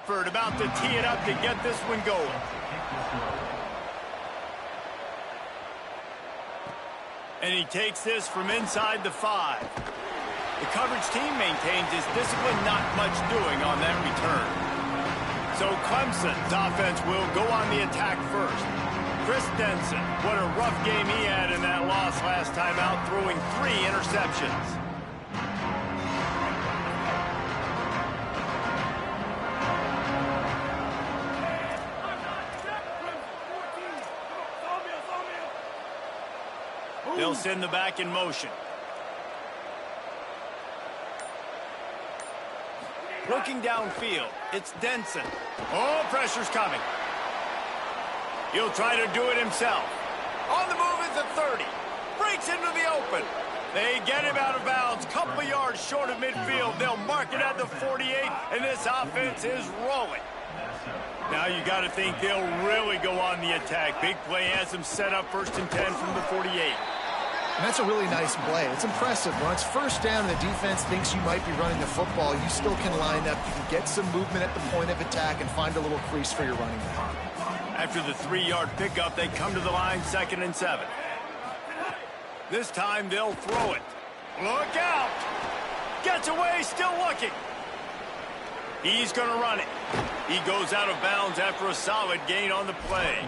effort, about to tee it up to get this one going. And he takes this from inside the 5. The coverage team maintains his discipline, not much doing on that return. So Clemson's offense will go on the attack first. Chris Denson, what a rough game he had in that loss last time out, throwing 3 interceptions. They'll send the back in motion. Looking downfield, it's Denson. Oh, pressure's coming. He'll try to do it himself. On the move is the 30. Breaks into the open. They get him out of bounds. Couple of yards short of midfield. They'll mark it at the 48, and this offense is rolling. Now you got to think they'll really go on the attack. Big play has them set up 1st and 10 from the 48. And that's a really nice play. It's impressive. When it's first down and the defense thinks you might be running the football, you still can line up. You can get some movement at the point of attack and find a little crease for your running back. After the 3-yard pickup, they come to the line 2nd and 7. This time they'll throw it. Look out! Gets away, still looking. He's going to run it. He goes out of bounds after a solid gain on the play.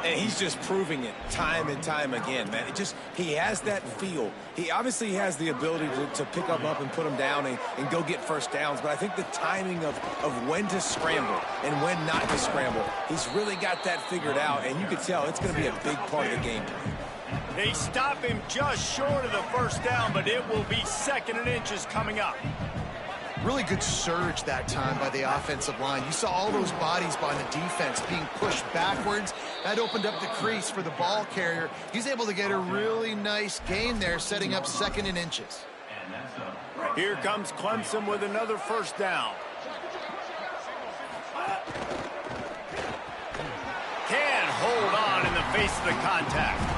And he's just proving it time and time again, man. He has that feel. He obviously has the ability to pick up and put him down and go get first downs. But I think the timing of when to scramble and when not to scramble, he's really got that figured out. And you can tell it's going to be a big part of the game plan. They stop him just short of the first down, but it will be 2nd and inches coming up. Really good surge that time by the offensive line. You saw all those bodies by the defense being pushed backwards. That opened up the crease for the ball carrier. He's able to get a really nice gain there, setting up 2nd and inches. Here comes Clemson with another first down. Can hold on in the face of the contact.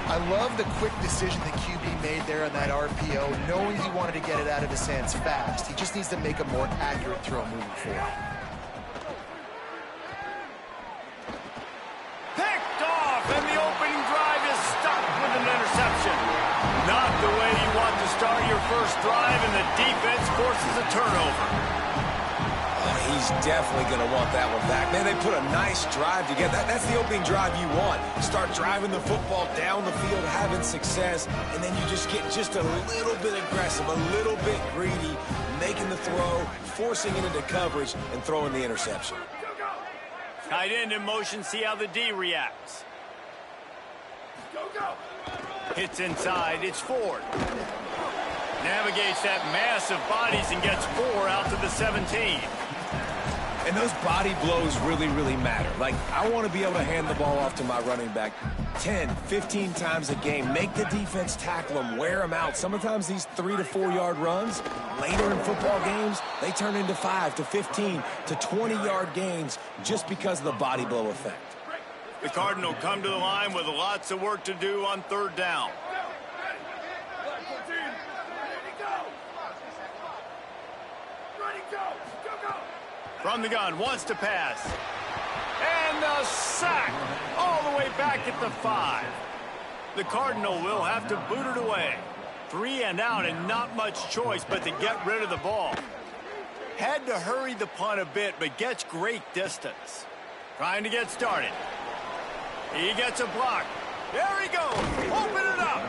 I love the quick decision the QB made there on that RPO, knowing he wanted to get it out of his hands fast. He just needs to make a more accurate throw moving forward. Picked off, and the opening drive is stopped with an interception. Not the way you want to start your first drive, and the defense forces a turnover. He's definitely going to want that one back. Man, they put a nice drive together. That's the opening drive you want. Start driving the football down the field, having success, and then you just get just a little bit aggressive, a little bit greedy, making the throw, forcing it into coverage, and throwing the interception. Tight end in motion, see how the D reacts. Hits inside, it's Ford. Navigates that mass of bodies and gets 4 out to the 17. And those body blows really, really matter. Like, I want to be able to hand the ball off to my running back 10, 15 times a game. Make the defense tackle them, wear them out. Sometimes these 3 to 4 yard runs, later in football games, they turn into 5 to 15 to 20-yard gains just because of the body blow effect. The Cardinal come to the line with lots of work to do on 3rd down. From the gun, wants to pass. And the sack all the way back at the 5. The Cardinal will have to boot it away. 3 and out and not much choice but to get rid of the ball. Had to hurry the punt a bit, but gets great distance. Trying to get started. He gets a block. There he goes. Open it up.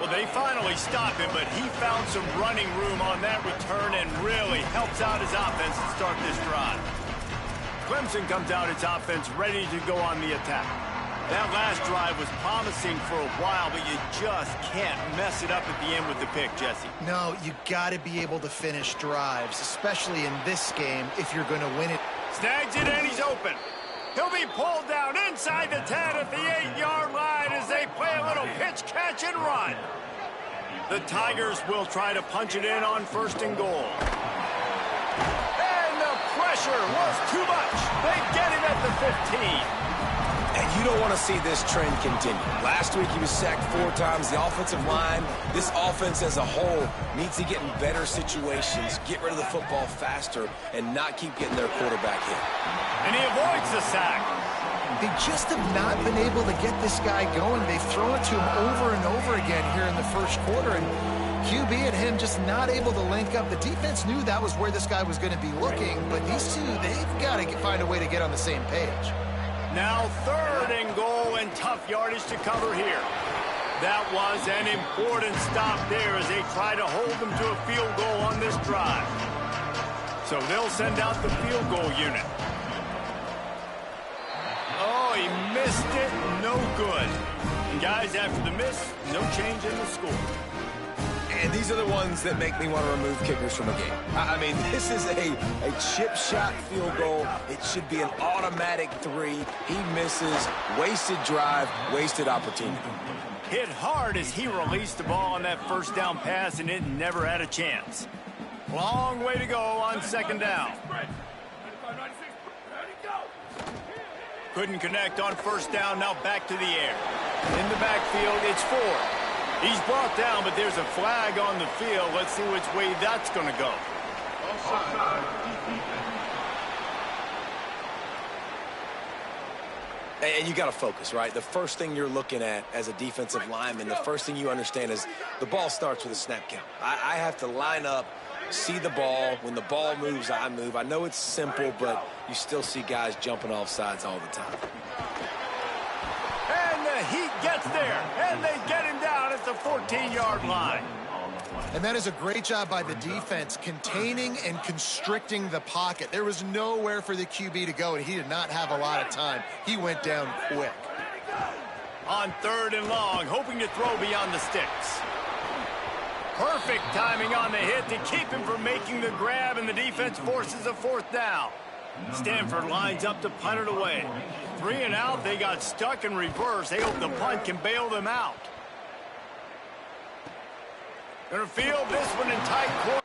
Well, they finally stop him, but he found some running room on that return and really helps out his offense to start this drive. Clemson comes out its offense ready to go on the attack. That last drive was promising for a while, but you just can't mess it up at the end with the pick, Jesse. No, you got to be able to finish drives, especially in this game if you're going to win it. Snags it and he's open. He'll be pulled down inside the 10 at the 8-yard line as they play a little pitch, catch, and run. The Tigers will try to punch it in on 1st and goal. And the pressure was too much. They get him at the 15. And you don't want to see this trend continue. Last week he was sacked 4 times. The offensive line, this offense as a whole, needs to get in better situations, get rid of the football faster, and not keep getting their quarterback hit. And he avoids the sack. They just have not been able to get this guy going. They've thrown it to him over and over again here in the first quarter, and QB and him just not able to link up. The defense knew that was where this guy was going to be looking, but these two, they've got to find a way to get on the same page. Now 3rd and goal and tough yardage to cover here. That was an important stop there as they try to hold them to a field goal on this drive. So they'll send out the field goal unit. Oh, he missed it. No good. And guys, after the miss, no change in the score. And these are the ones that make me want to remove kickers from a game. I mean, this is a chip shot field goal. It should be an automatic 3. He misses. Wasted drive, wasted opportunity. Hit hard as he released the ball on that first down pass, and it never had a chance. Long way to go on 2nd down. Couldn't connect on 1st down, now back to the air. In the backfield, it's 4. He's brought down, but there's a flag on the field. Let's see which way that's going to go. And you got to focus, right? The first thing you're looking at as a defensive lineman, the first thing you understand is the ball starts with a snap count. I have to line up, see the ball. When the ball moves, I move. I know it's simple, but you still see guys jumping off sides all the time. And the Heat gets there, and they get him down at the 14-yard line. And that is a great job by the defense, containing and constricting the pocket. There was nowhere for the QB to go, and he did not have a lot of time. He went down quick. On 3rd and long, hoping to throw beyond the sticks. Perfect timing on the hit to keep him from making the grab, and the defense forces a 4th down. Stanford lines up to punt it away. 3 and out, they got stuck in reverse. They hope the punt can bail them out. Gonna field this one in tight quarters.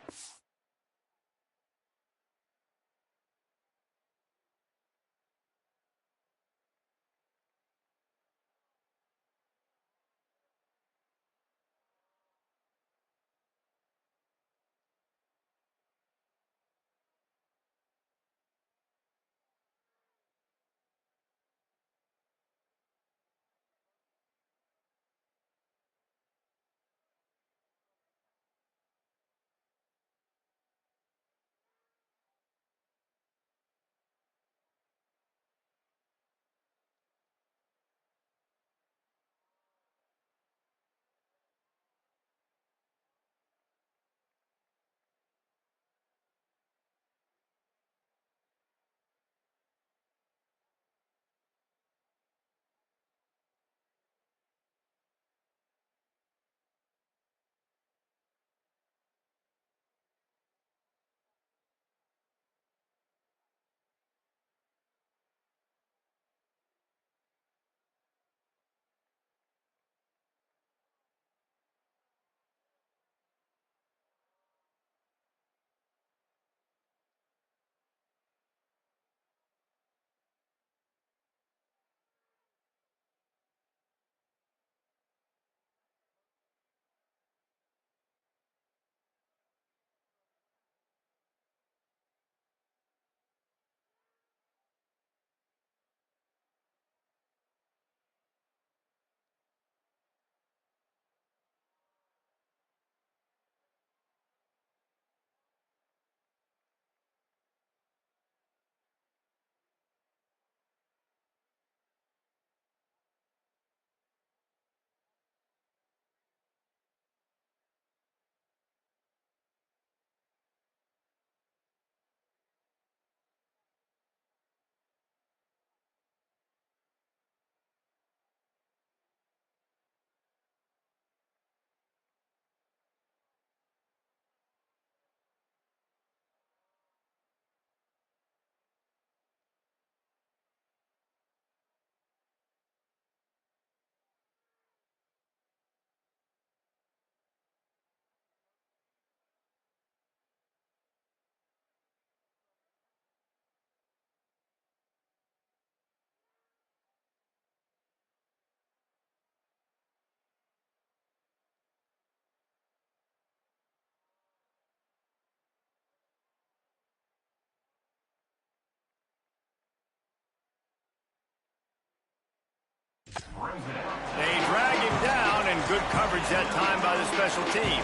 They drag him down, and good coverage that time by the special team.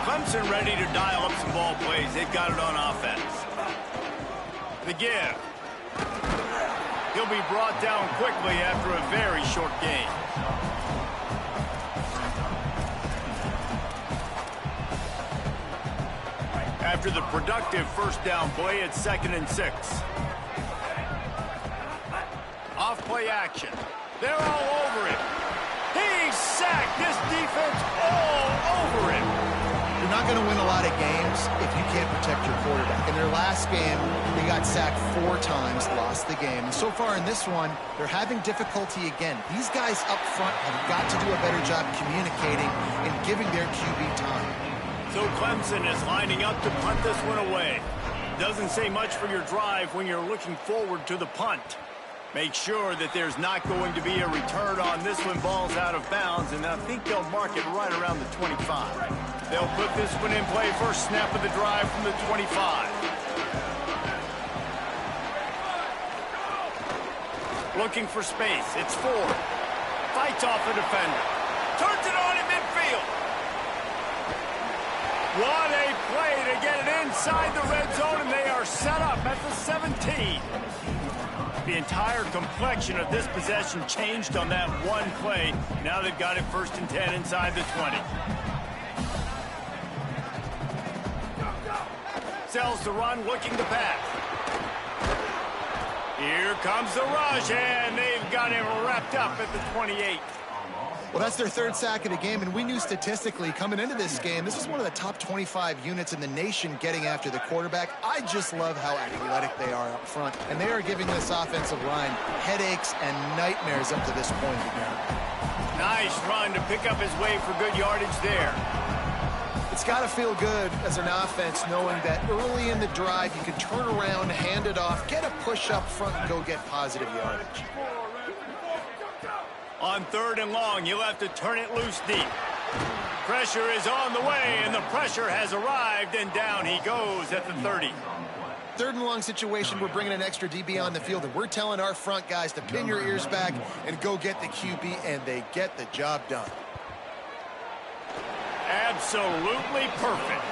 Clemson ready to dial up some ball plays. They've got it on offense. The give. He'll be brought down quickly after a very short game. After the productive first down play, it's 2nd and 6. Off play action. They're all over him. He's sacked. This defense all over him. You're not going to win a lot of games if you can't protect your quarterback. In their last game, they got sacked 4 times, lost the game. And so far in this one, they're having difficulty again. These guys up front have got to do a better job communicating and giving their QB time. So Clemson is lining up to punt this one away. Doesn't say much for your drive when you're looking forward to the punt. Make sure that there's not going to be a return on this one. Ball's out of bounds, and I think they'll mark it right around the 25. They'll put this one in play. First snap of the drive from the 25. Looking for space. It's Ford. Fights off a defender. Turns it on in midfield. What a play to get it inside the red zone, and they are set up at the 17. The entire complexion of this possession changed on that one play. Now they've got it 1st and 10 inside the 20. Sells the run, looking to pass. Here comes the rush, and they've got him wrapped up at the 28. Well, that's their 3rd sack of the game, and we knew statistically coming into this game, this is one of the top 25 units in the nation getting after the quarterback. I just love how athletic they are up front, and they are giving this offensive line headaches and nightmares up to this point again. Nice run to pick up his way for good yardage there. It's got to feel good as an offense knowing that early in the drive you can turn around, hand it off, get a push up front, and go get positive yardage. On 3rd and long, you'll have to turn it loose deep. Pressure is on the way, and the pressure has arrived, and down he goes at the 30. 3rd and long situation, we're bringing an extra DB on the field, and we're telling our front guys to pin your ears back and go get the QB, and they get the job done. Absolutely perfect.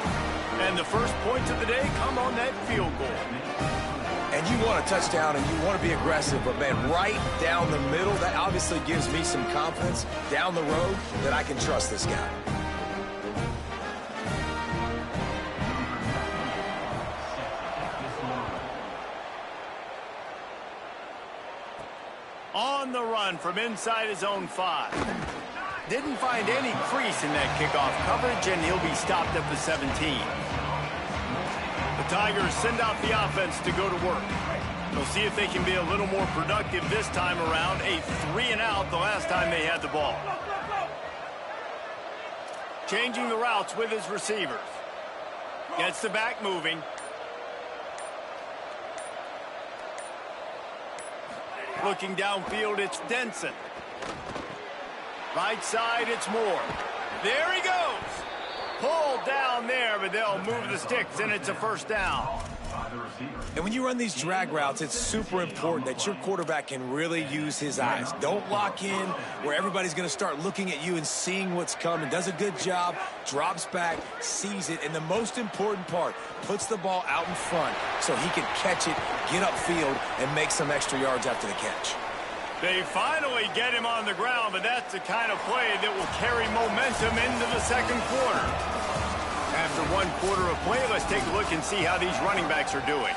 And the first points of the day come on that field goal. And you want a touchdown and you want to be aggressive, but man, right down the middle, that obviously gives me some confidence down the road that I can trust this guy. On the run from inside his own 5. Didn't find any crease in that kickoff coverage, and he'll be stopped at the 17. The Tigers send out the offense to go to work. They'll see if they can be a little more productive this time around. A 3-and-out the last time they had the ball. Changing the routes with his receivers. Gets the back moving. Looking downfield, it's Denson. Right side, it's Moore. There he goes. Pulled down there, but they'll move the sticks, and it's a 1st down. And when you run these drag routes, it's super important that your quarterback can really use his eyes. Don't lock in where everybody's going to start looking at you and seeing what's coming. Does a good job, drops back, sees it, and the most important part, puts the ball out in front so he can catch it, get upfield, and make some extra yards after the catch. They finally get him on the ground, but that's the kind of play that will carry momentum into the 2nd quarter. After 1 quarter of play, let's take a look and see how these running backs are doing.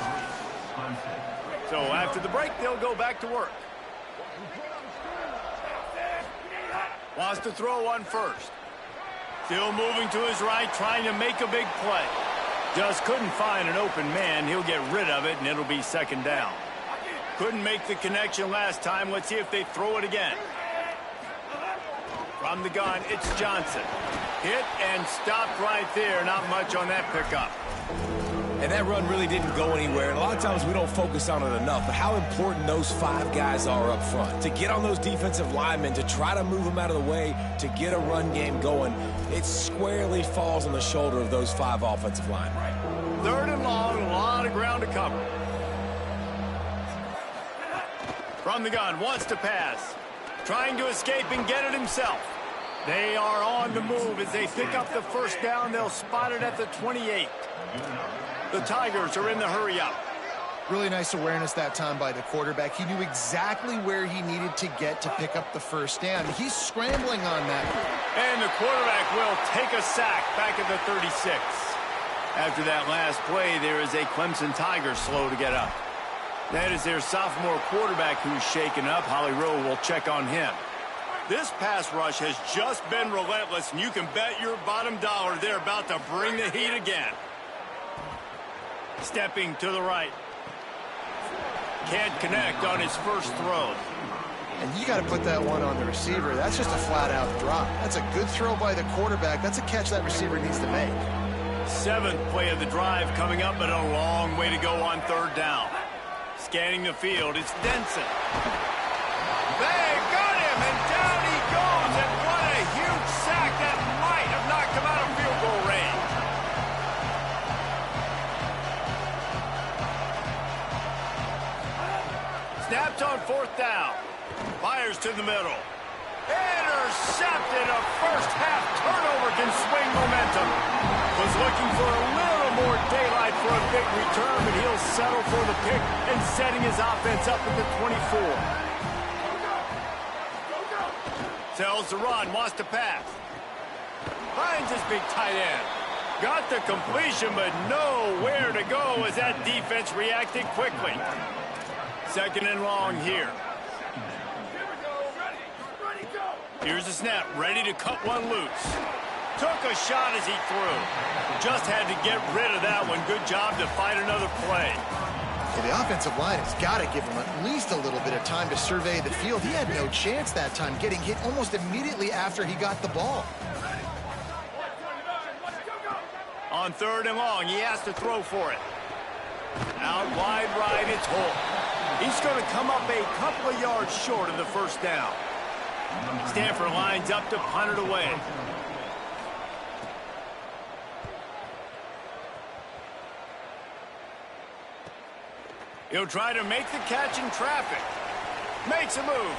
So after the break, they'll go back to work. Wants to throw on 1st. Still moving to his right, trying to make a big play. Just couldn't find an open man. He'll get rid of it, and it'll be 2nd down. Couldn't make the connection last time. Let's see if they throw it again. From the gun, it's Johnson. Hit and stopped right there. Not much on that pickup. And that run really didn't go anywhere. And a lot of times we don't focus on it enough, but how important those 5 guys are up front. To get on those defensive linemen, to try to move them out of the way, to get a run game going, it squarely falls on the shoulder of those 5 offensive linemen. 3rd and long, a lot of ground to cover. From the gun, wants to pass. Trying to escape and get it himself. They are on the move as they pick up the first down. They'll spot it at the 28. The Tigers are in the hurry-up. Really nice awareness that time by the quarterback. He knew exactly where he needed to get to pick up the first down. He's scrambling on that. And the quarterback will take a sack back at the 36. After that last play, there is a Clemson Tiger slow to get up. That is their sophomore quarterback who's shaken up. Holly Rowe will check on him. This pass rush has just been relentless, and you can bet your bottom dollar they're about to bring the heat again. Stepping to the right. Can't connect on his first throw. And you got to put that one on the receiver. That's just a flat-out drop. That's a good throw by the quarterback. That's a catch that receiver needs to make. 7th play of the drive coming up, but a long way to go on 3rd down. Scanning the field, it's Denson. They got him, and down he goes, and what a huge sack that might have knocked him out of field goal range. Snapped on 4th down. Fires to the middle. Intercepted. A first-half turnover can swing momentum. Was looking for a little more daylight for a big return, but he'll settle for the pick and setting his offense up at the 24. Tells the run, wants to pass. Finds his big tight end. Got the completion, but nowhere to go as that defense reacted quickly. 2nd and long here. Here's the snap, ready to cut one loose. Took a shot as he threw. Just had to get rid of that one. Good job to fight another play. Yeah, the offensive line has got to give him at least a little bit of time to survey the field. He had no chance that time, getting hit almost immediately after he got the ball. On 3rd and long, he has to throw for it. Out wide right, it's Holt. He's going to come up a couple of yards short of the first down. Stanford lines up to punt it away. He'll try to make the catch in traffic. Makes a move.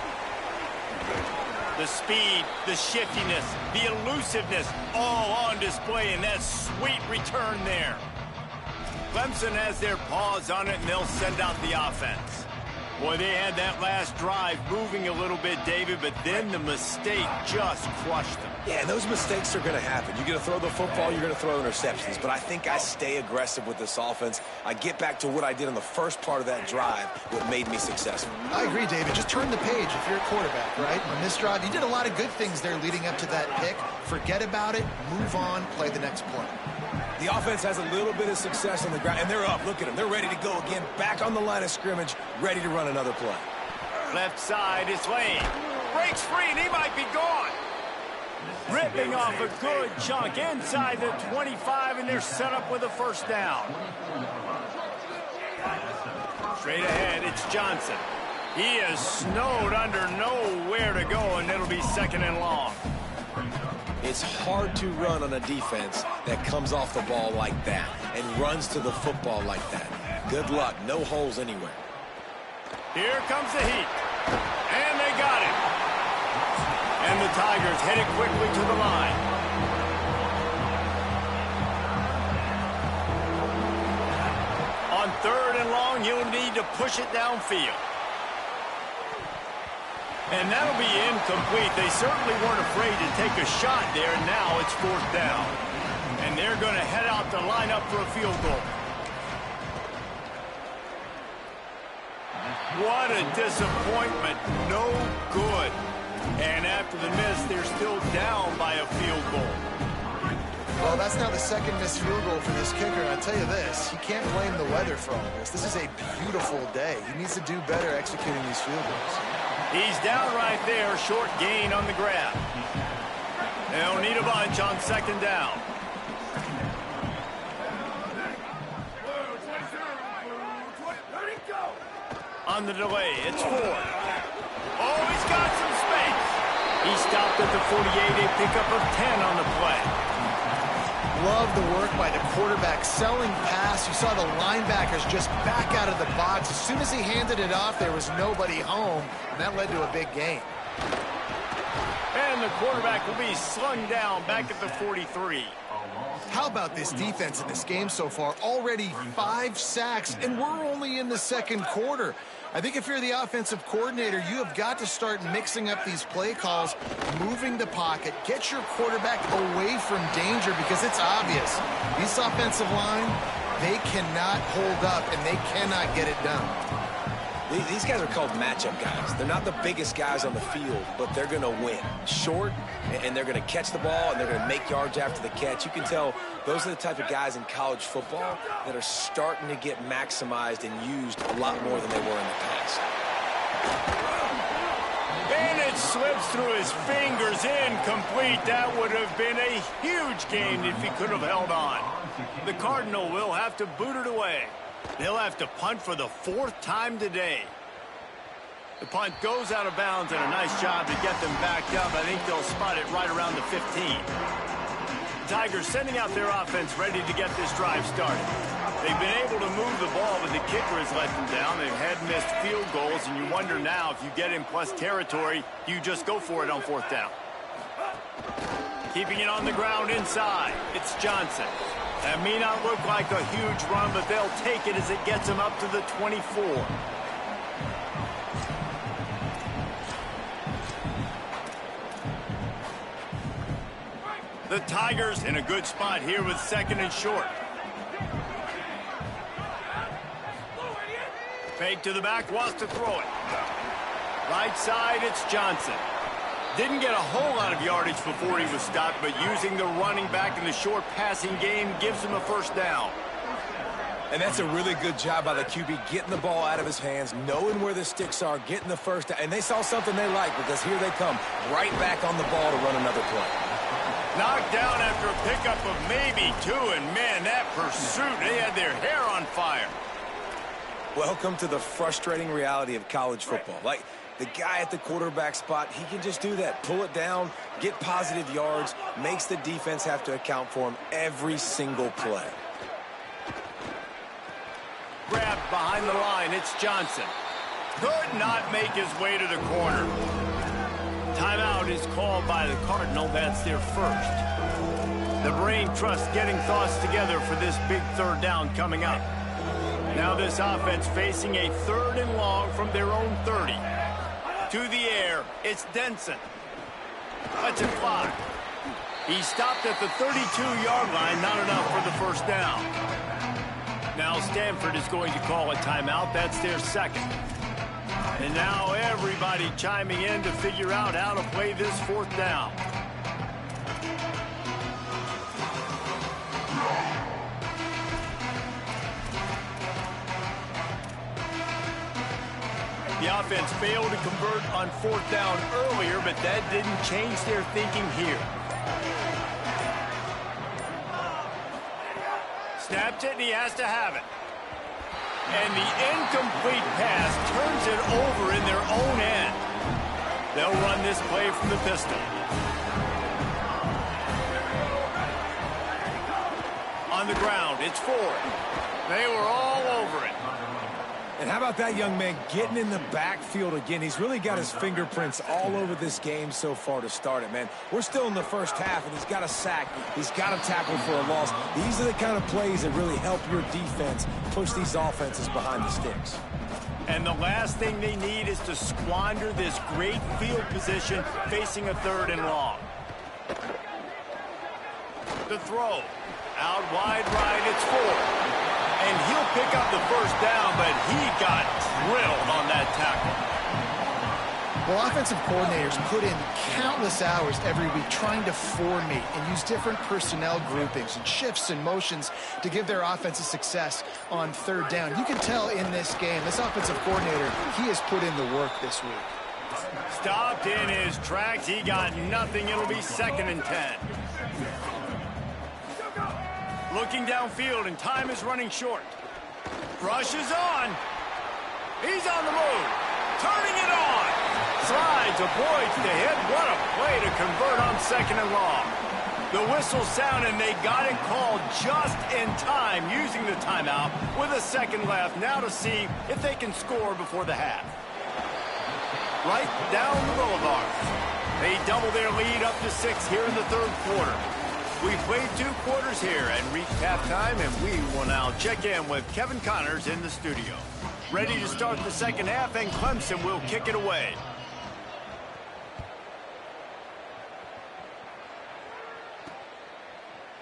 The speed, the shiftiness, the elusiveness, all on display in that sweet return there. Clemson has their paws on it, and they'll send out the offense. Boy, they had that last drive moving a little bit, David, but then the mistake just crushed them. Yeah, those mistakes are going to happen. You're going to throw the football, you're going to throw interceptions. But I think I stay aggressive with this offense. I get back to what I did on the first part of that drive, what made me successful. I agree, David. Just turn the page if you're a quarterback, right? On this drive, you did a lot of good things there leading up to that pick. Forget about it, move on, play the next play. The offense has a little bit of success on the ground, and they're up. Look at them. They're ready to go again, back on the line of scrimmage, ready to run another play. Left side is Lane. Breaks free, and he might be gone. Ripping off a good chunk inside the 25, and they're set up with a first down. Straight ahead, it's Johnson. He is snowed under, nowhere to go, and it'll be 2nd and long. It's hard to run on a defense that comes off the ball like that and runs to the football like that. Good luck. No holes anywhere. Here comes the heat. And they got him. And the Tigers headed quickly to the line. On 3rd and long, he'll need to push it downfield. And that'll be incomplete. They certainly weren't afraid to take a shot there, and now it's 4th down. And they're going to head out to line up for a field goal. What a disappointment. No good. And after the miss, they're still down by a field goal. Well, that's now the 2nd missed field goal for this kicker. And I'll tell you this, you can't blame the weather for all this. This is a beautiful day. He needs to do better executing these field goals. He's down right there, short gain on the grab. They'll need a bunch on 2nd down. On the delay, it's Ford. Oh, he's got some space. He stopped at the 48, a pickup of 10 on the play. Love the work by the quarterback, selling pass. You saw the linebackers just back out of the box. As soon as he handed it off, there was nobody home, and that led to a big gain. And the quarterback will be slung down back at the 43. How about this defense in this game so far? Already 5 sacks, and we're only in the second quarter. I think if you're the offensive coordinator, you have got to start mixing up these play calls, moving the pocket, get your quarterback away from danger, because it's obvious. This offensive line, they cannot hold up, and they cannot get it done. These guys are called matchup guys. They're not the biggest guys on the field, but they're going to win. Short, and they're going to catch the ball, and they're going to make yards after the catch. You can tell those are the type of guys in college football that are starting to get maximized and used a lot more than they were in the past. And it slips through his fingers, incomplete. That would have been a huge gain if he could have held on. The Cardinal will have to boot it away. They'll have to punt for the 4th time today. The punt goes out of bounds, and a nice job to get them backed up. I think they'll spot it right around the 15. The Tigers sending out their offense ready to get this drive started. They've been able to move the ball, but the kicker has let them down. They've had missed field goals, and you wonder now if you get in plus territory, you just go for it on 4th down. Keeping it on the ground inside, it's Johnson. That may not look like a huge run, but they'll take it as it gets them up to the 24. The Tigers in a good spot here with 2nd and short. Fake to the back, wants to throw it. Right side, it's Johnson. Didn't get a whole lot of yardage before he was stopped, but using the running back in the short passing game gives him a 1st down. And that's a really good job by the QB, getting the ball out of his hands, knowing where the sticks are, getting the 1st down. And they saw something they liked, because here they come, right back on the ball to run another play. Knocked down after a pickup of maybe 2, and man, that pursuit, they had their hair on fire. Welcome to the frustrating reality of college football. Like, the guy at the quarterback spot, he can just do that. Pull it down, get positive yards, makes the defense have to account for him every single play. Grabbed behind the line, it's Johnson. Could not make his way to the corner. Timeout is called by the Cardinal. That's their 1st. The brain trust getting thoughts together for this big 3rd down coming up. Now this offense facing a 3rd and long from their own 30. To the air, it's Denson. Lets it fly. He stopped at the 32-yard line, not enough for the 1st down. Now Stanford is going to call a timeout. That's their 2nd. And now everybody chiming in to figure out how to play this 4th down. The offense failed to convert on 4th down earlier, but that didn't change their thinking here. Snapped it, and he has to have it. And the incomplete pass turns it over in their own end. They'll run this play from the pistol. On the ground, it's Ford. They were all over it. And how about that young man getting in the backfield again? He's really got his fingerprints all over this game so far to start it, man. We're still in the 1st half, and he's got a sack. He's got a tackle for a loss. These are the kind of plays that really help your defense push these offenses behind the sticks. And the last thing they need is to squander this great field position facing a 3rd and long. The throw. Out wide right, it's Ford. And he'll pick up the 1st down, but he got drilled on that tackle. Well, offensive coordinators put in countless hours every week trying to formate and use different personnel groupings and shifts and motions to give their offensive success on 3rd down. You can tell in this game, this offensive coordinator, he has put in the work this week. Stopped in his tracks. He got nothing. It'll be 2nd and 10. Looking downfield, and time is running short. Rushes on. He's on the move. Turning it on. Slides, avoids the hit. What a play to convert on 2nd and long. The whistle sounded, and they got it called just in time, using the timeout with a 2nd left. Now to see if they can score before the half. right down the boulevard. They double their lead up to 6 here in the third quarter. We played 2 quarters here and reached halftime, and we will now check in with Kevin Connors in the studio. Ready to start the second half, and Clemson will kick it away.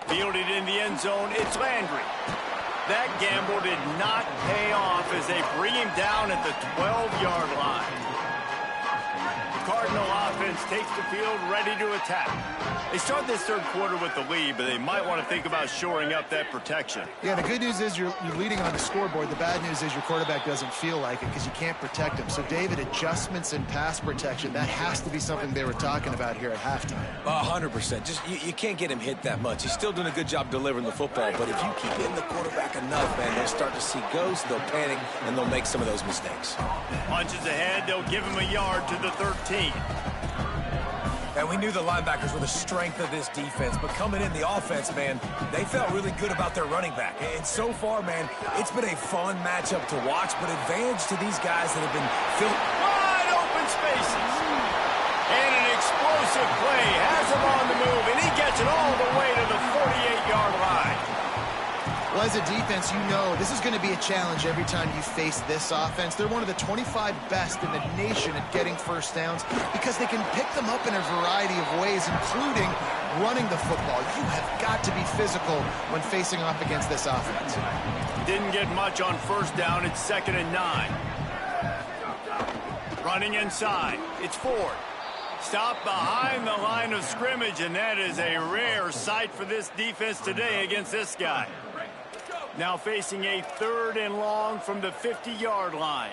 Fielded in the end zone, it's Landry. That gamble did not pay off as they bring him down at the 12-yard line. Cardinal offense takes the field, ready to attack. They start this third quarter with the lead, but they might want to think about shoring up that protection. Yeah, the good news is you're leading on the scoreboard. The bad news is your quarterback doesn't feel like it because you can't protect him. So, David, adjustments in pass protection, that has to be something they were talking about here at halftime. 100%. Just you can't get him hit that much. He's still doing a good job delivering the football, but if you keep hitting the quarterback enough, man, they'll start to see ghosts, they'll panic, and they'll make some of those mistakes. Punches ahead, they'll give him a yard to the 13. And we knew the linebackers were the strength of this defense, but coming in the offense, man, they felt really good about their running back. And so far, man, it's been a fun matchup to watch, but advantage to these guys that have been filled. Wide open spaces. And an explosive play has him on the move, and he gets it all the way to the 48-yard line. Well, as a defense, you know this is going to be a challenge every time you face this offense. They're one of the 25 best in the nation at getting first downs because they can pick them up in a variety of ways, including running the football. You have got to be physical when facing off against this offense. Didn't get much on first down. It's 2nd and 9. Running inside. It's Ford. Stopped behind the line of scrimmage, and that is a rare sight for this defense today against this guy. Now facing a 3rd and long from the 50-yard line.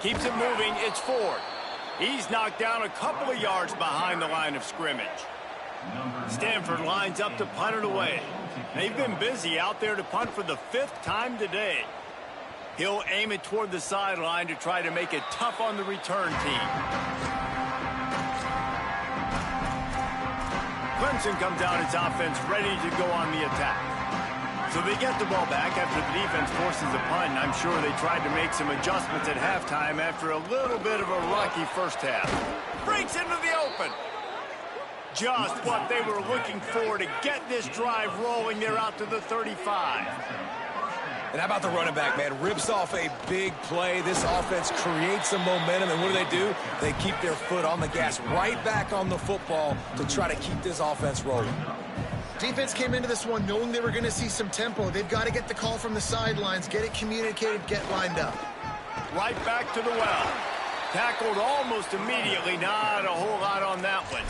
Keeps it moving. It's Ford. He's knocked down a couple of yards behind the line of scrimmage. Stanford lines up to punt it away. They've been busy out there to punt for the 5th time today. He'll aim it toward the sideline to try to make it tough on the return team. Clemson comes out its offense ready to go on the attack. So they get the ball back after the defense forces a punt, and I'm sure they tried to make some adjustments at halftime after a little bit of a rocky first half. Breaks into the open. Just what they were looking for to get this drive rolling. They're out to the 35. And how about the running back, man? Rips off a big play. This offense creates some momentum, and what do? They keep their foot on the gas, right back on the football to try to keep this offense rolling. Defense came into this one knowing they were going to see some tempo. They've got to get the call from the sidelines, get it communicated, get lined up. Right back to the well. Tackled almost immediately. Not a whole lot on that one.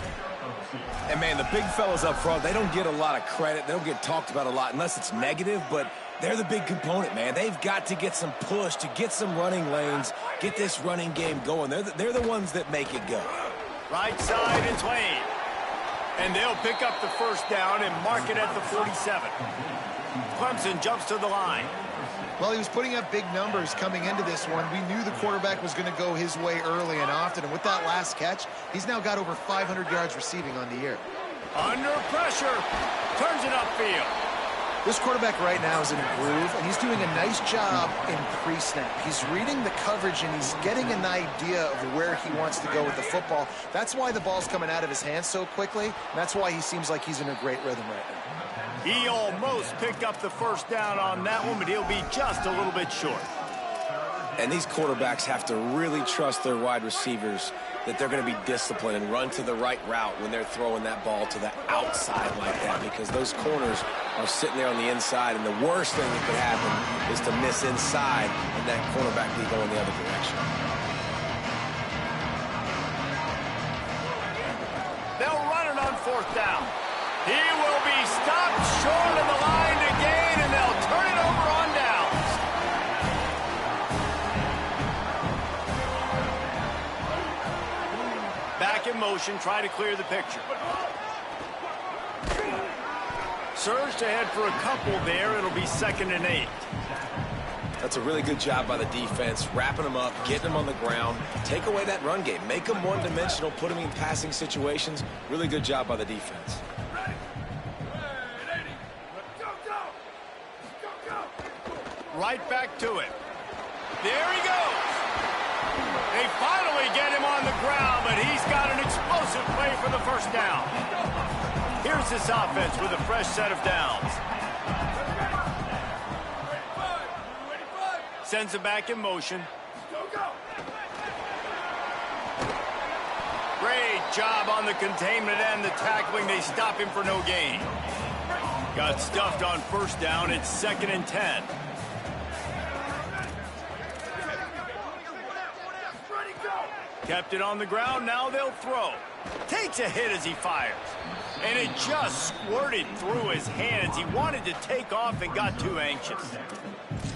And, man, the big fellas up front, they don't get a lot of credit. They don't get talked about a lot unless it's negative, but they're the big component, man. They've got to get some push, to get some running lanes, get this running game going. They're the ones that make it go. Right side is Lane. And they'll pick up the first down and mark it at the 47. Clemson jumps to the line. Well, he was putting up big numbers coming into this one. We knew the quarterback was going to go his way early and often. And with that last catch, he's now got over 500 yards receiving on the year. Under pressure. Turns it upfield. This quarterback right now is in a groove, and he's doing a nice job in pre-snap. He's reading the coverage, and he's getting an idea of where he wants to go with the football. That's why the ball's coming out of his hands so quickly, and that's why he seems like he's in a great rhythm right now. He almost picked up the first down on that one, but he'll be just a little bit short. And these quarterbacks have to really trust their wide receivers that they're going to be disciplined and run to the right route when they're throwing that ball to the outside like that, because those corners are sitting there on the inside, and the worst thing that could happen is to miss inside and that cornerback be going the other direction. They'll run it on 4th down. He will be stopped short of the line to gain, and they'll turn it over on downs. Back in motion, try to clear the picture. Surged ahead for a couple there. It'll be 2nd and 8. That's a really good job by the defense, wrapping them up, getting them on the ground, take away that run game, make them one-dimensional, put them in passing situations. Really good job by the defense. Right back to it. There he goes. They finally get him on the ground, but he's got an explosive play for the first down. Here's this offense with a fresh set of downs. Sends it back in motion. Great job on the containment and the tackling. They stop him for no gain. Got stuffed on first down. It's 2nd and 10. Kept it on the ground. Now they'll throw. Takes a hit as he fires. And it just squirted through his hands. He wanted to take off and got too anxious.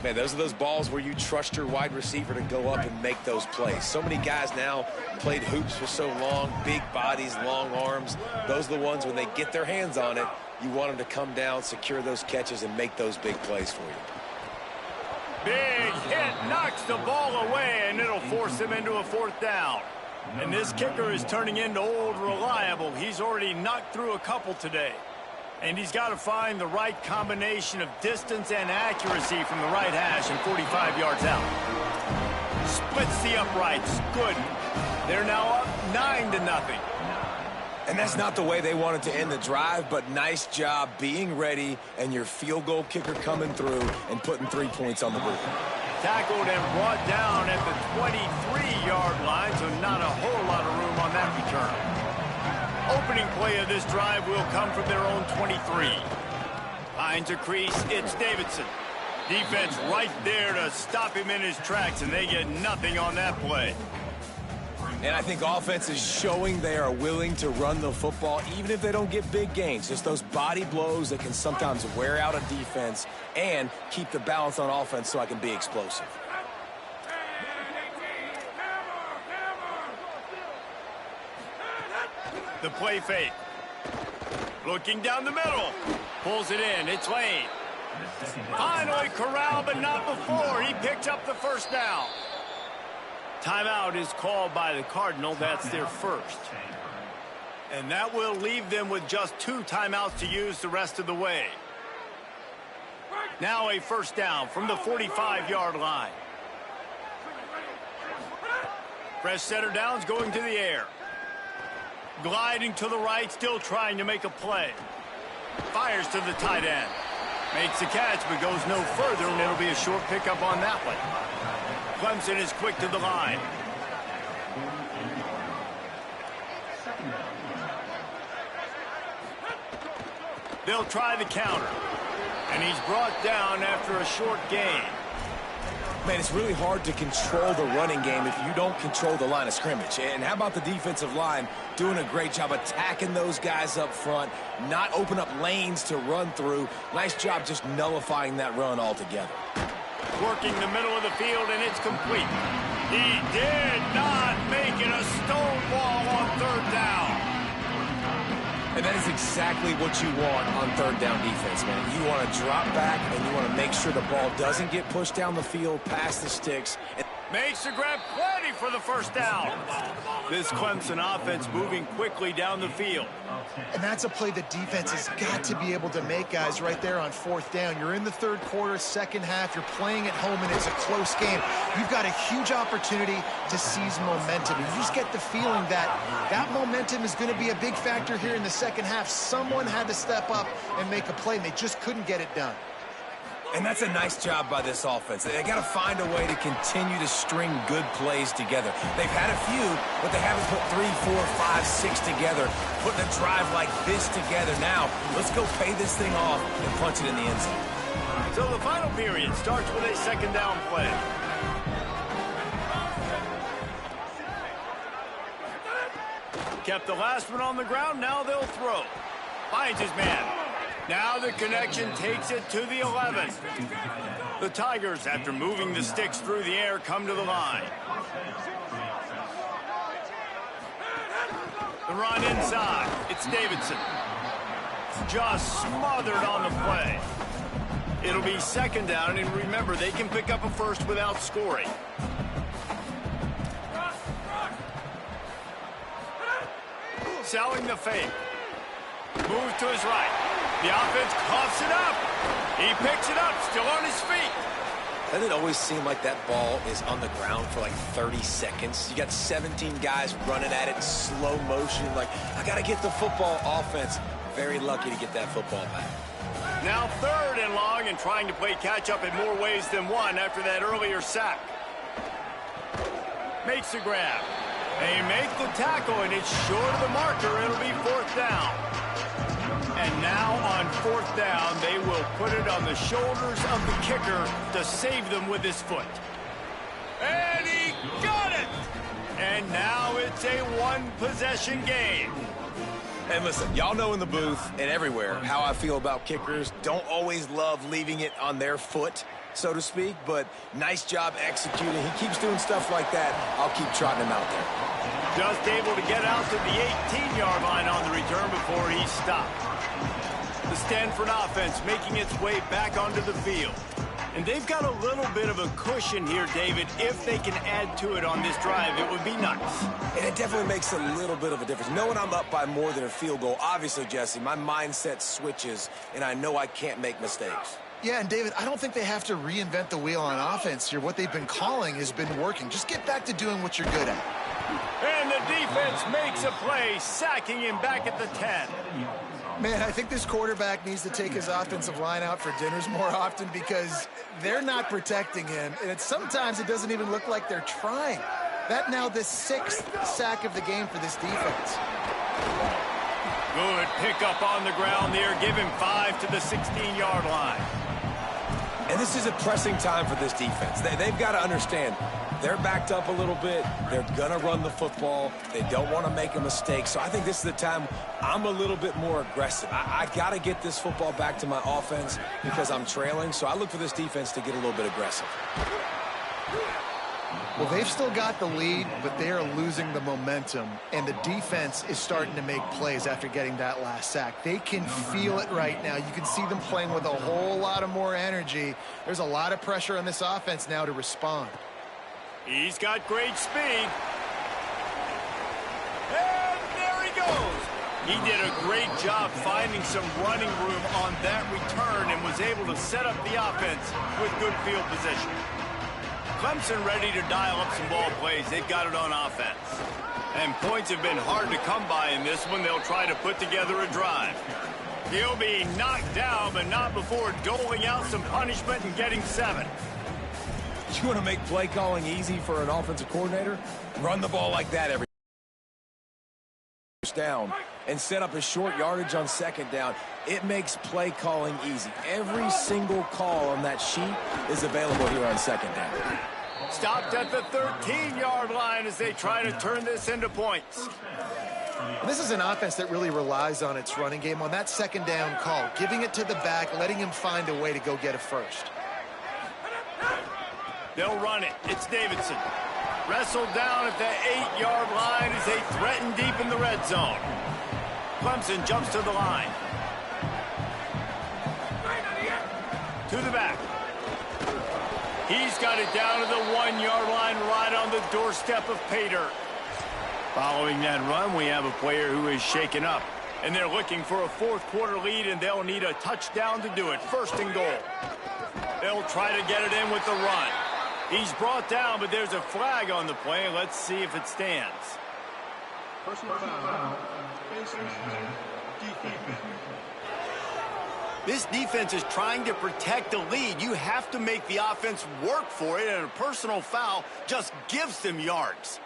Man, those are those balls where you trust your wide receiver to go up and make those plays. So many guys now played hoops for so long, big bodies, long arms. Those are the ones when they get their hands on it, you want them to come down, secure those catches, and make those big plays for you. Big hit, knocks the ball away, and it'll force him into a 4th down. And this kicker is turning into old reliable. He's already knocked through a couple today. And he's got to find the right combination of distance and accuracy from the right hash and 45 yards out. Splits the uprights. Good. They're now up 9-0. And that's not the way they wanted to end the drive, but nice job being ready and your field goal kicker coming through and putting 3 points on the board. Tackled and brought down at the 23-yard line, so not a whole lot of room on that return. Opening play of this drive will come from their own 23. Finds a crease. It's Davidson. Defense right there to stop him in his tracks, and they get nothing on that play. And I think offense is showing they are willing to run the football, even if they don't get big gains. Just those body blows that can sometimes wear out a defense and keep the balance on offense so I can be explosive. The play fake. Looking down the middle. Pulls it in. It's Lane. Finally corralled, but not before. He picked up the first down. Timeout is called by the Cardinal. That's their first. And that will leave them with just 2 timeouts to use the rest of the way. Now a first down from the 45-yard line. Fresh setter downs going to the air. Gliding to the right, still trying to make a play. Fires to the tight end. Makes the catch, but goes no further, and it'll be a short pickup on that one. Clemson is quick to the line. They'll try the counter. And he's brought down after a short gain. Man, it's really hard to control the running game if you don't control the line of scrimmage. And how about the defensive line doing a great job attacking those guys up front, not open up lanes to run through. Nice job just nullifying that run altogether. Working the middle of the field, and it's complete. He did not make it a stonewall on 3rd down. And that is exactly what you want on 3rd down defense, man. You want to drop back, and you want to make sure the ball doesn't get pushed down the field past the sticks. Makes the grab plenty for the first down. This Clemson offense moving quickly down the field. And that's a play the defense has got to be able to make, guys, right there on 4th down. You're in the 3rd quarter, 2nd half. You're playing at home, and it's a close game. You've got a huge opportunity to seize momentum. You just get the feeling that that momentum is going to be a big factor here in the 2nd half. Someone had to step up and make a play, and they just couldn't get it done. And that's a nice job by this offense. They got to find a way to continue to string good plays together. They've had a few, but they haven't put 3, 4, 5, 6 together, putting a drive like this together. Now, let's go pay this thing off and punch it in the end zone. So the final period starts with a 2nd down play. Kept the last one on the ground. Now they'll throw. Finds his man. Now the connection takes it to the 11. The Tigers, after moving the sticks through the air, come to the line. The run inside. It's Davidson. Just smothered on the play. It'll be 2nd down, and remember, they can pick up a first without scoring. Selling the fake. Moves to his right. The offense coughs it up. He picks it up, still on his feet. Doesn't it always seem like that ball is on the ground for like 30 seconds? You got 17 guys running at it in slow motion. Like, I got to get the football. Offense, very lucky to get that football back. Now 3rd and long, and trying to play catch-up in more ways than one after that earlier sack. Makes the grab. They make the tackle, and it's short of the marker. It'll be 4th down. And now on 4th down, they will put it on the shoulders of the kicker to save them with his foot. And he got it! And now it's a one-possession game. And listen, y'all know in the booth and everywhere how I feel about kickers. Don't always love leaving it on their foot, so to speak, but nice job executing. He keeps doing stuff like that. I'll keep trotting him out there. Just able to get out to the 18-yard line on the return before he stopped. The Stanford offense making its way back onto the field. And they've got a little bit of a cushion here, David. If they can add to it on this drive, it would be nice. And it definitely makes a little bit of a difference. Knowing I'm up by more than a field goal, obviously, Jesse, my mindset switches, and I know I can't make mistakes. Yeah, and David, I don't think they have to reinvent the wheel on offense here. What they've been calling has been working. Just get back to doing what you're good at. And the defense makes a play, sacking him back at the 10. Man, I think this quarterback needs to take his offensive line out for dinners more often because they're not protecting him. And sometimes it doesn't even look like they're trying. That now the 6th sack of the game for this defense. Good pickup on the ground there. Give him 5 to the 16-yard line. And this is a pressing time for this defense. They've got to understand, they're backed up a little bit. They're going to run the football. They don't want to make a mistake. So I think this is the time I'm a little bit more aggressive. I got to get this football back to my offense because I'm trailing. So I look for this defense to get a little bit aggressive. Well, they've still got the lead, but they are losing the momentum, and the defense is starting to make plays after getting that last sack. They can feel it right now. You can see them playing with a whole lot of more energy. There's a lot of pressure on this offense now to respond. He's got great speed. And there he goes. He did a great job finding some running room on that return and was able to set up the offense with good field position. Clemson ready to dial up some ball plays. They've got it on offense. And points have been hard to come by in this one. They'll try to put together a drive. He'll be knocked down, but not before doling out some punishment and getting 7. You want to make play calling easy for an offensive coordinator? Run the ball like that every down and set up a short yardage on 2nd down. It makes play calling easy. Every single call on that sheet is available here on 2nd down. Stopped at the 13-yard line as they try to turn this into points. This is an offense that really relies on its running game on that 2nd down call, giving it to the back, letting him find a way to go get a first. They'll run it. It's Davidson. Wrestled down at the 8-yard line as they threaten deep in the red zone. Clemson jumps to the line. To the back. He's got it down to the 1-yard line right on the doorstep of Pater. Following that run, we have a player who is shaken up. And they're looking for a 4th quarter lead, and they'll need a touchdown to do it. 1st and goal. They'll try to get it in with the run. He's brought down, but there's a flag on the play. Let's see if it stands. Personal foul. This defense is trying to protect the lead. You have to make the offense work for it, and a personal foul just gives them yards.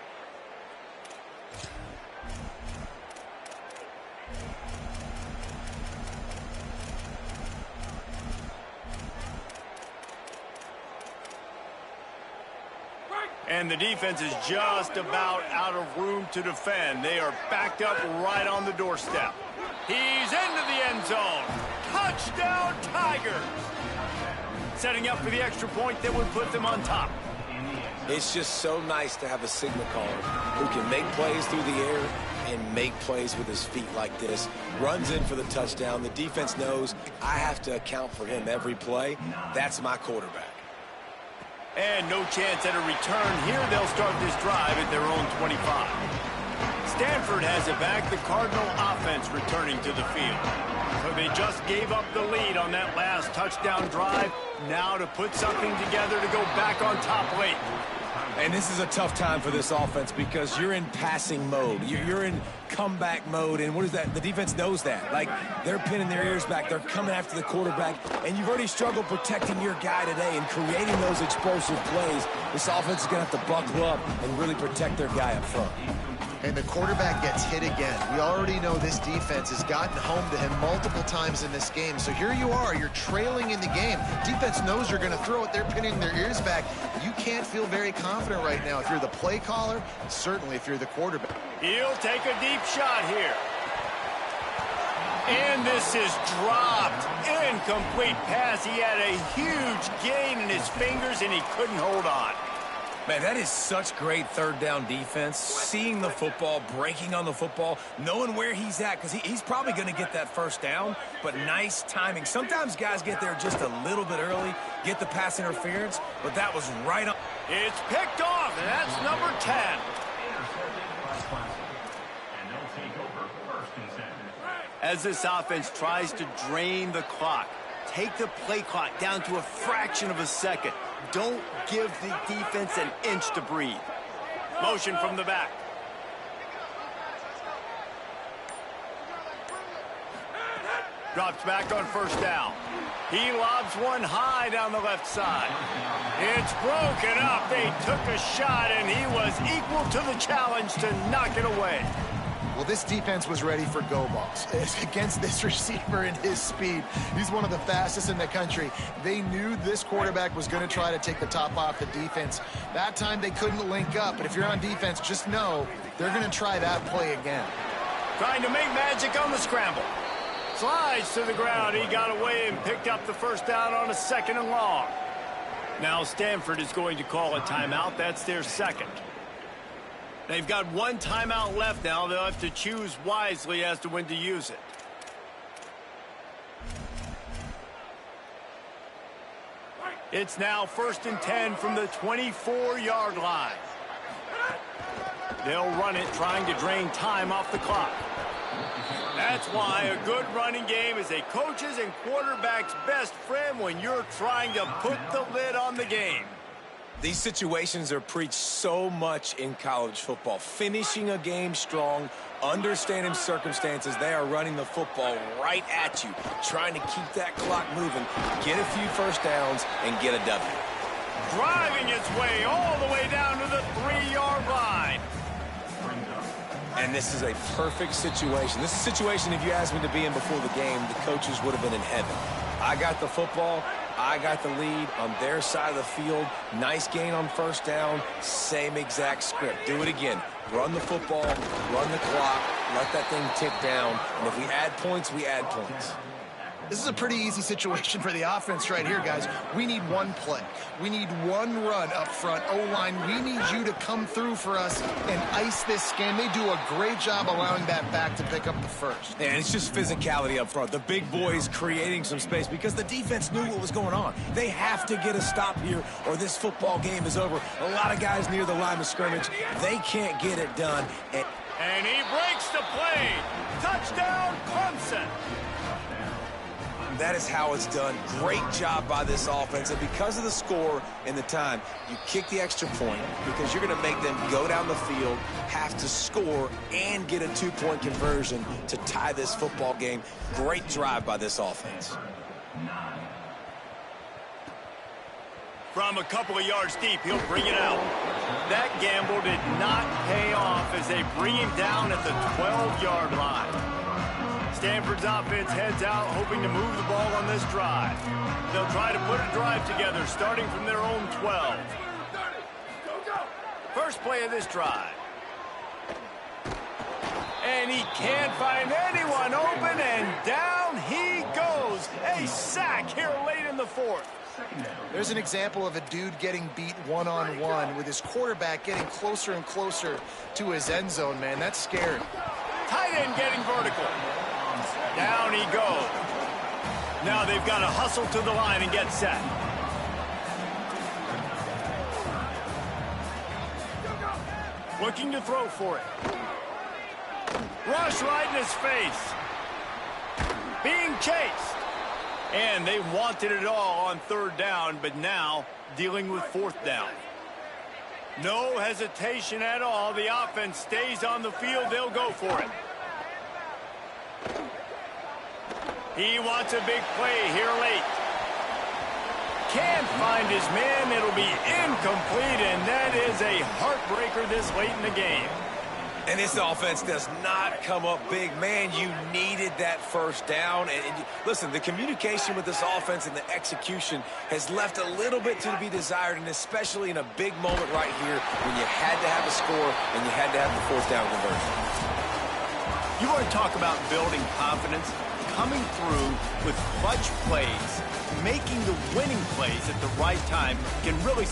And the defense is just about out of room to defend. They are backed up right on the doorstep. He's into the end zone. Touchdown, Tigers! Setting up for the extra point that would put them on top. It's just so nice to have a signal caller who can make plays through the air and make plays with his feet like this. Runs in for the touchdown. The defense knows I have to account for him every play. That's my quarterback. And no chance at a return here. They'll start this drive at their own 25. Stanford has it back. The Cardinal offense returning to the field. So they just gave up the lead on that last touchdown drive. Now to put something together to go back on top late. And this is a tough time for this offense because you're in passing mode. You're in comeback mode, and what is that? The defense knows that. Like, they're pinning their ears back. They're coming after the quarterback, and you've already struggled protecting your guy today and creating those explosive plays. This offense is going to have to buckle up and really protect their guy up front. And the quarterback gets hit again. We already know this defense has gotten home to him multiple times in this game. So here you are, you're trailing in the game. Defense knows you're going to throw it. They're pinning their ears back. You can't feel very confident right now if you're the play caller, and certainly if you're the quarterback. He'll take a deep shot here. And this is dropped. Incomplete pass. He had a huge gain in his fingers, and he couldn't hold on. Man, that is such great third down defense. Seeing the football, breaking on the football, knowing where he's at, because he's probably going to get that first down, but nice timing. Sometimes guys get there just a little bit early, get the pass interference, but that was right on. It's picked off, and that's number 10. As this offense tries to drain the clock, take the play clock down to a fraction of a second. Don't give the defense an inch to breathe. Motion from the back. Drops back on first down. He lobs one high down the left side. It's broken up. They took a shot, and he was equal to the challenge to knock it away. Well, this defense was ready for go balls. Against this receiver and his speed, he's one of the fastest in the country. They knew this quarterback was going to try to take the top off the defense. That time they couldn't link up, but if you're on defense, just know they're going to try that play again. Trying to make magic on the scramble. Slides to the ground. He got away and picked up the first down on a 2nd and long. Now Stanford is going to call a timeout. That's their second. They've got one timeout left now. They'll have to choose wisely as to when to use it. It's now 1st and 10 from the 24-yard line. They'll run it, trying to drain time off the clock. That's why a good running game is a coach's and quarterback's best friend when you're trying to put the lid on the game. These situations are preached so much in college football. Finishing a game strong, understanding circumstances. They are running the football right at you, trying to keep that clock moving, get a few first downs, and get a W. Driving its way all the way down to the 3-yard line. And this is a perfect situation. This is a situation, if you asked me to be in before the game, the coaches would have been in heaven. I got the football. I got the lead on their side of the field. Nice gain on first down. Same exact script. Do it again. Run the football, run the clock, let that thing tick down. And if we add points, we add points. This is a pretty easy situation for the offense right here, guys. We need one play. We need one run up front. O-line, we need you to come through for us and ice this game. They do a great job allowing that back to pick up the first. And it's just physicality up front. The big boys creating some space because the defense knew what was going on. They have to get a stop here or this football game is over. A lot of guys near the line of scrimmage. They can't get it done. And he breaks the play. Touchdown, Clemson. That is how it's done. Great job by this offense. And because of the score and the time, you kick the extra point because you're going to make them go down the field, have to score, and get a 2-point conversion to tie this football game. Great drive by this offense. From a couple of yards deep, he'll bring it out. That gamble did not pay off as they bring him down at the 12-yard line. Stanford's offense heads out, hoping to move the ball on this drive. They'll try to put a drive together, starting from their own 12. First play of this drive. And he can't find anyone open, and down he goes. A sack here late in the 4th. There's an example of a dude getting beat one-on-one with his quarterback getting closer and closer to his end zone, man. That's scary. Tight end getting vertical. Down he goes. Now they've got to hustle to the line and get set. Looking to throw for it. Rush right in his face. Being chased. And they wanted it all on third down, but now dealing with fourth down. No hesitation at all. The offense stays on the field. They'll go for it. He wants a big play here late. Can't find his man. It'll be incomplete, and that is a heartbreaker this late in the game. And this offense does not come up big. Man, you needed that first down. And listen, the communication with this offense and the execution has left a little bit to be desired, and especially in a big moment right here when you had to have a score and you had to have the fourth down conversion. You want to talk about building confidence? Coming through with clutch plays, making the winning plays at the right time can really